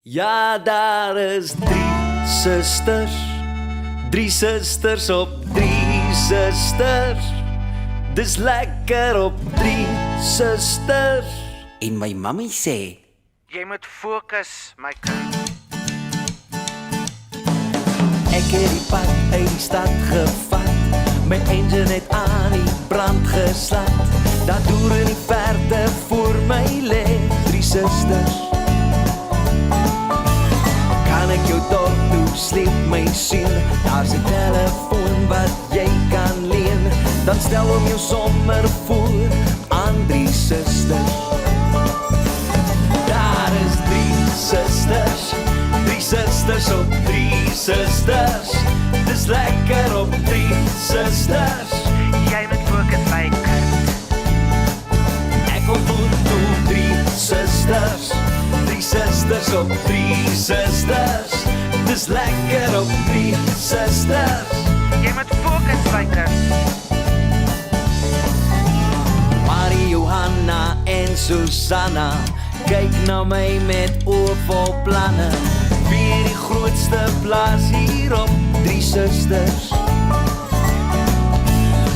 Ja, daar is drie susters op drie susters. Dis lekker op drie susters. En my mammy sê, jy moet fokus, my kind. ek het die pad uit die stad gevat. My engine het aan die brand geslaan. Daar deur in die verte voor my lê drie susters. Kan ek jou dorp toe sleep my sien? Daar's 'n telefoon wat jy kan leen. Dan stel hom jou sommer voor aan drie susters. Daar is drie susters op drie susters. Dis lekker op drie susters. Jy moet fokus, my kind. Ek ontmoet toe drie susters op drie susters. Dis lekker op drie susters. Jy moet fokus, my kind. Marie, Johanna en Susanna kyk na my met oë vol planne. Wie die grootste plaas hier op drie susters?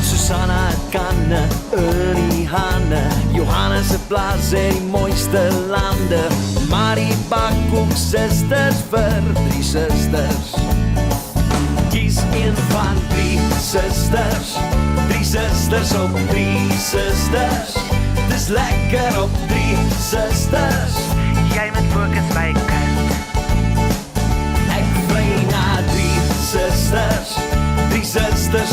Susanna het kanne in die hande. Johanna se plaas in die mooiste lande. Marie bak ook susters vir drie susters. Kies een van drie susters op drie susters. Dis lekker op drie susters. Jy moet fokus, my kind. Ek vry na drie susters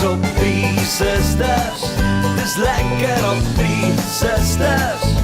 op drie susters. Dis lekker op drie susters.